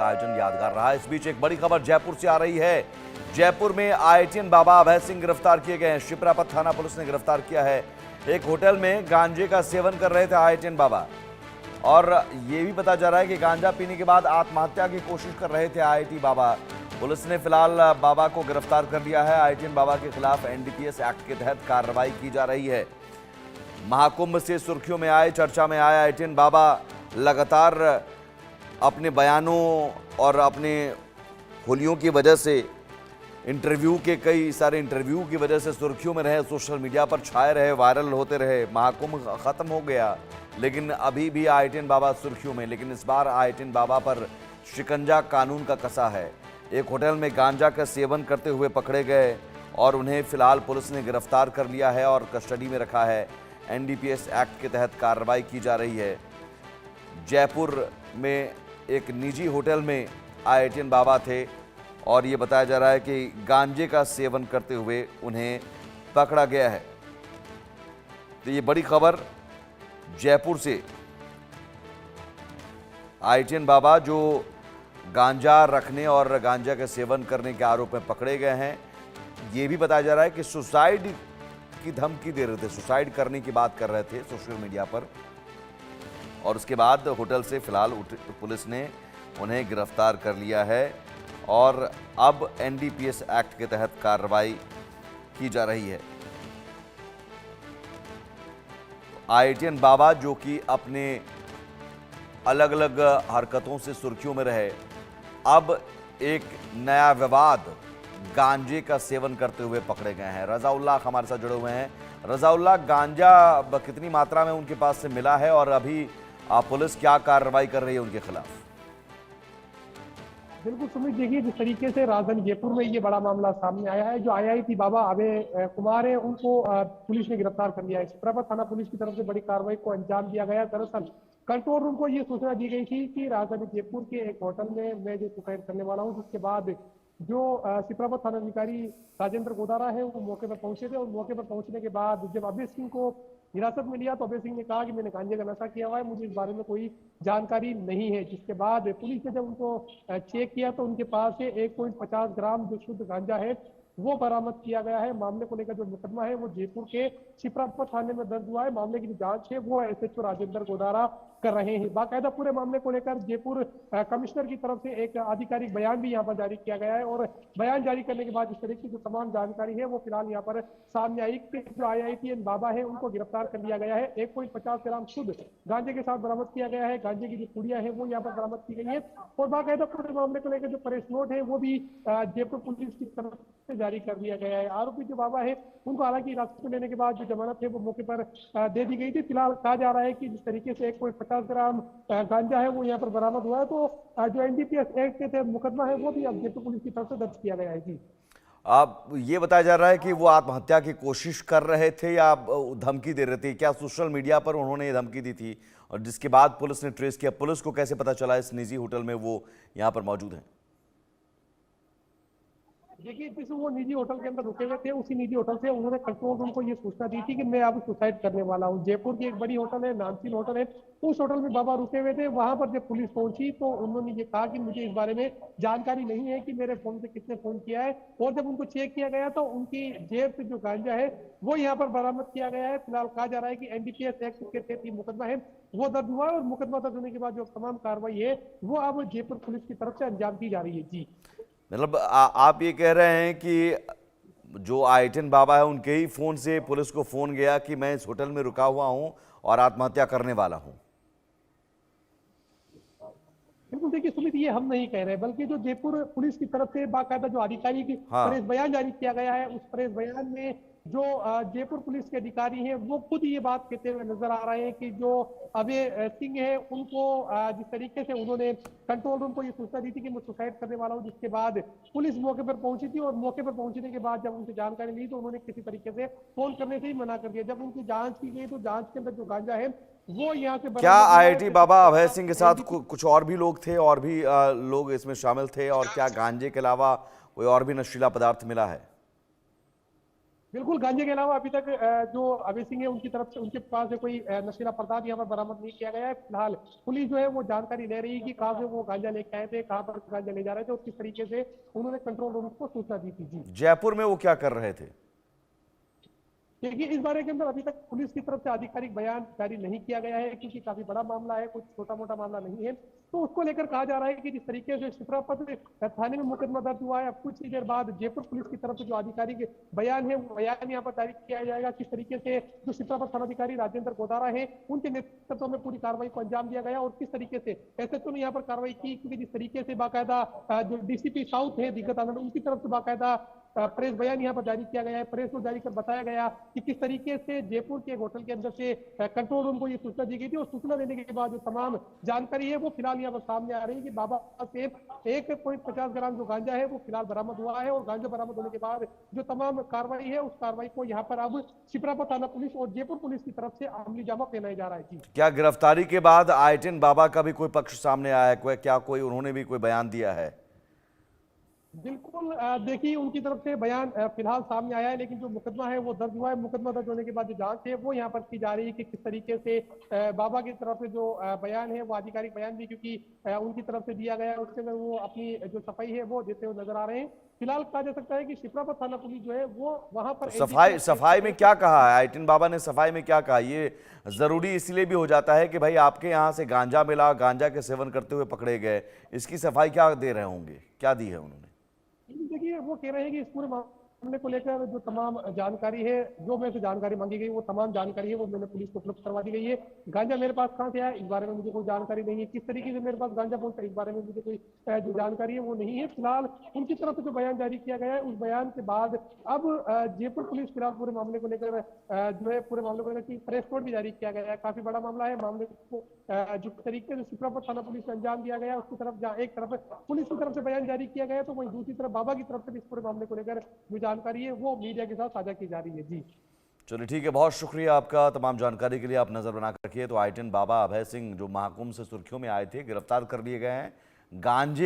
का आयोजन यादगार रहा। इस बीच एक बड़ी खबर जयपुर से आ रही है। जयपुर में आईटीएन बाबा अभय सिंह गिरफ्तार किए गए हैं। शिप्रापत थाना पुलिस ने गिरफ्तार किया है। एक होटल में गांजे का सेवन कर रहे थे आईटीएन बाबा, और ये भी पता जा रहा है कि गांजा पीने के बाद आत्महत्या की कोशिश कर रहे थे आईटी बाबा। पुलिस ने फिलहाल बाबा को गिरफ्तार कर लिया है। आईटीएन बाबा के खिलाफ एनडीपीएस एक्ट के तहत कार्रवाई की जा रही है। महाकुंभ से सुर्खियों में आए, चर्चा में आए आईटीएन बाबा लगातार अपने बयानों और अपने होलियों की वजह से, कई सारे इंटरव्यू की वजह से सुर्खियों में रहे, सोशल मीडिया पर छाए रहे, वायरल होते रहे। महाकुंभ खत्म हो गया लेकिन अभी भी आईटीएन बाबा सुर्खियों में। लेकिन इस बार आईटीएन बाबा पर शिकंजा कानून का कसा है। एक होटल में गांजा का सेवन करते हुए पकड़े गए और उन्हें फिलहाल पुलिस ने गिरफ्तार कर लिया है और कस्टडी में रखा है। एनडीपीएस एक्ट के तहत कार्रवाई की जा रही है। जयपुर में एक निजी होटल में आईटीएन बाबा थे और ये बताया जा रहा है कि गांजे का सेवन करते हुए उन्हें पकड़ा गया है। तो ये बड़ी खबर जयपुर से। आईटीएन बाबा जो गांजा रखने और गांजा के सेवन करने के आरोप में पकड़े गए हैं, ये भी बताया जा रहा है कि सुसाइड की धमकी दे रहे थे, सुसाइड करने की बात कर रहे थे सोशल मीडिया पर। और उसके बाद होटल से फिलहाल पुलिस ने उन्हें गिरफ्तार कर लिया है और अब एनडीपीएस एक्ट के तहत कार्रवाई की जा रही है। आईटीएन बाबा जो कि अपने अलग अलग हरकतों से सुर्खियों में रहे, अब एक नया विवाद गांजे का सेवन करते हुए पकड़े गए हैं। रजाउल्लाह हमारे साथ जुड़े हुए हैं। रजाउल्लाह, गांजा कितनी मात्रा में उनके पास से मिला है और अभी पुलिस क्या कार्रवाई कर रही है उनके खिलाफ? बिल्कुल सुमित, देखिए जिस तरीके से राजधानी जयपुर में ये बड़ा मामला सामने आया है, जो आईआईटी बाबा अभय कुमार है उनको पुलिस ने गिरफ्तार कर लिया है। शिप्रापत थाना पुलिस की तरफ से बड़ी कार्रवाई को अंजाम दिया गया। दरअसल कंट्रोल रूम को ये सूचना दी गई थी कि राजधानी जयपुर के एक होटल में मैं जो सुसाइड करने वाला हूँ, जिसके बाद जो शिप्रापत थाना अधिकारी राजेंद्र गोदारा है वो मौके पर पहुंचे थे और मौके पर पहुंचने के बाद जब अभय सिंह को हिरासत में लिया तो अभय सिंह ने कहा कि मैंने गांजे का नशा किया हुआ है, मुझे इस बारे में कोई जानकारी नहीं है। जिसके बाद पुलिस ने जब उनको चेक किया तो उनके पास से 1.50 ग्राम जो शुद्ध गांजा है वो बरामद किया गया है। मामले को लेकर जो मुकदमा है वो जयपुर के शिप्रापत थाने में दर्ज हुआ है। मामले की जो जांच है वो एसएचओ राजेंद्र गोदारा कर रहे हैं। बाकायदा पूरे मामले को लेकर जयपुर कमिश्नर की तरफ से एक आधिकारिक बयान भी यहाँ पर जारी किया गया है और बयान जारी करने के बाद इस तरह की जो तमाम जानकारी है वो फिलहाल यहाँ पर सामने आई कि जो आईआईटीएन बाबा है उनको गिरफ्तार कर लिया गया है। 1.50 ग्राम शुद्ध गांजे के साथ बरामद किया गया है। गांजे की जो पुड़िया है वो यहाँ पर बरामद की गई है और बाकायदा पूरे मामले को लेकर जो प्रेस नोट है वो भी जयपुर पुलिस की तरफ से जारी कर दिया गया है। आरोपी जो बाबा है उनको हालांकि हिरासत में लेने के बाद जो जमानत है वो मौके पर दे दी गई थी। फिलहाल कहा जा रहा है कि जिस तरीके से 1.50 ग्राम गांजा है वो यहाँ पर बरामद हुआ है तो जो एनडीपीएस एक्ट के तहत मुकदमा है वो भी अब जयपुर पुलिस की तरफ से दर्ज किया गया है। जी, आप ये बताया जा रहा है कि वो आत्महत्या की कोशिश कर रहे थे या धमकी दे रहे थे? क्या सोशल मीडिया पर उन्होंने ये धमकी दी थी और जिसके बाद पुलिस ने ट्रेस किया? पुलिस को कैसे पता चला इस निजी होटल में वो यहाँ पर मौजूद हैं? देखिए जिस वो निजी होटल के अंदर रुके हुए थे उसी निजी होटल से उन्होंने कंट्रोल रूम को ये सूचना दी थी कि मैं अब सुसाइड करने वाला हूँ। जयपुर की एक बड़ी होटल है, नामचीन होटल है, उस होटल में बाबा रुके हुए थे। वहां पर जब पुलिस पहुंची तो उन्होंने ये कहा कि मुझे इस बारे में जानकारी नहीं है कि मेरे फोन से किसने फोन किया है। और जब उनको चेक किया गया तो उनकी जेब से जो गांजा है वो यहाँ पर बरामद किया गया है। फिलहाल कहा जा रहा है कि एनडीपीएस एक्ट के तहत मुकदमा है वो दर्ज हुआ है और मुकदमा दर्ज होने के बाद जो तमाम कार्रवाई है वो अब जयपुर पुलिस की तरफ से अंजाम दी जा रही है। जी, मतलब आप ये कह रहे हैं कि जो आईटीएन बाबा है उनके ही फोन से पुलिस को फोन गया कि मैं इस होटल में रुका हुआ हूं और आत्महत्या करने वाला हूं? बिल्कुल, देखिए सुमित, ये हम नहीं कह रहे बल्कि जो जयपुर पुलिस की तरफ से बाकायदा जो आधिकारिक हाँ, प्रेस बयान जारी किया गया है उस प्रेस बयान में जो जयपुर पुलिस के अधिकारी हैं वो खुद ये बात कहते हुए नजर आ रहे हैं कि जो अभय सिंह है उनको जिस तरीके से उन्होंने कंट्रोल रूम को ये सूचना दी थी कि मैं सुसाइड करने वाला हूं, जिसके बाद पुलिस मौके पर पहुंची थी और मौके पर पहुंचने के बाद जब उनसे जानकारी ली तो उन्होंने किसी तरीके से फोन करने से ही मना कर दिया। जब उनकी जांच की गई तो जांच के अंदर जो गांजा है वो यहाँ से क्या आईआईटी बाबा अभय सिंह के साथ कुछ और भी लोग थे और भी लोग इसमें शामिल थे और क्या गांजे के अलावा कोई और भी नशीला पदार्थ मिला है? बिल्कुल, गांजे के अलावा अभी तक जो अभय सिंह है उनकी तरफ से उनके पास से कोई नशीला पदार्थ यहाँ पर बरामद नहीं किया गया है। फिलहाल पुलिस जो है वो जानकारी ले रही है कि कहाँ से वो गांजा लेके आए थे, कहाँ पर गांजा ले जा रहे थे और किस तरीके से उन्होंने कंट्रोल रूम को सूचना दी थी। जी जयपुर में वो क्या कर रहे थे? देखिए, इस बारे के अंदर अभी तक पुलिस की तरफ से आधिकारिक बयान जारी नहीं किया गया है, क्योंकि काफी बड़ा मामला है, कुछ छोटा मोटा मामला नहीं है। तो उसको लेकर कहा जा रहा है कि जिस तरीके से शिप्रापत थाने में मुकदमा दर्ज हुआ है, अब कुछ ही देर बाद जयपुर पुलिस की तरफ से जो आधिकारिक बयान है वो बयान यहाँ पर जारी किया जाएगा। किस तरीके से जो शिप्रापत थानाधिकारी राजेंद्र गोदारा है उनके नेतृत्व में पूरी कार्रवाई को अंजाम दिया गया और किस तरीके से एसएचओ ने यहाँ पर कार्रवाई की, क्योंकि जिस तरीके से बाकायदा जो डीसीपी साउथ है दिग्गज आनंद, उनकी तरफ से बाकायदा प्रेस बयान यहाँ पर जारी किया गया है। प्रेस को जारी कर बताया गया कि किस तरीके से जयपुर के एक होटल के अंदर से कंट्रोल रूम को ये सूचना दी गई थी और सूचना देने के बाद जो तमाम जानकारी है वो फिलहाल यहाँ पर सामने आ रही है कि बाबा से 1.50 ग्राम जो गांजा है वो फिलहाल बरामद हुआ है और गांजा बरामद होने के बाद जो तमाम कार्रवाई है उस कार्रवाई को यहाँ पर अब शिप्रापत थाना पुलिस और जयपुर पुलिस की तरफ से अमली जामा पहनाया जा रहा है। जी क्या गिरफ्तारी के बाद आयटिन बाबा का भी कोई पक्ष सामने आया है? क्या कोई उन्होंने भी कोई बयान दिया है? बिल्कुल, देखिए उनकी तरफ से बयान फिलहाल सामने आया है, लेकिन जो मुकदमा है वो दर्ज हुआ है। मुकदमा दर्ज होने के बाद जो जांच है वो यहाँ पर की जा रही है कि किस तरीके से बाबा की तरफ से जो बयान है वो आधिकारिक बयान भी, क्योंकि उनकी तरफ से दिया गया है, उसके अंदर वो अपनी जो सफाई है वो देते हुए नजर आ रहे हैं। फिलहाल कहा जा सकता है कि शिप्रापत थाना पुलिस जो है वो वहां पर सफाई में क्या कहा है आयटिन बाबा ने? सफाई में क्या कहा? ये जरूरी इसलिए भी हो जाता है कि भाई आपके यहाँ से गांजा मिला, गांजा के सेवन करते हुए पकड़े गए, इसकी सफाई क्या दे रहे होंगे, क्या दी है उन्होंने? देखिए, वो कह रहे हैं कि इस पूरे मामले को लेकर जो तमाम जानकारी है, जो मेरे से जानकारी मांगी गई, वो तमाम जानकारी है वो मैंने पुलिस को उपलब्ध करवा दी गई है। गांजा मेरे पास कहाँ से आया इस बारे में मुझे कोई जानकारी नहीं है, किस तरीके से मेरे पास गांजा पहुंचा इस बारे में मुझे कोई जो जानकारी है वो नहीं है। फिलहाल उनकी तरफ से जो बयान जारी किया गया है उस बयान के बाद अब जयपुर पुलिस फिलहाल पूरे मामले को लेकर जो है पूरे मामले को लेकर प्रेस नोट भी जारी किया गया है। काफी बड़ा मामला है, मामले को जो तरीके से शिप्रापत थाना पुलिस को अंजाम दिया गया उसकी तरफ जहाँ एक तरफ पुलिस की तरफ से बयान जारी किया गया तो वहीं दूसरी तरफ बाबा की तरफ से भी इस पूरे मामले को लेकर जो जानकारी है वो मीडिया के साथ साझा की जा रही है। जी चलिए ठीक है, बहुत शुक्रिया आपका तमाम जानकारी के लिए। आप नजर बना कर रखिए। तो आयटिन बाबा अभय सिंह जो महाकुंभ से सुर्खियों में आए थे, गिरफ्तार कर लिए गए हैं। गांजे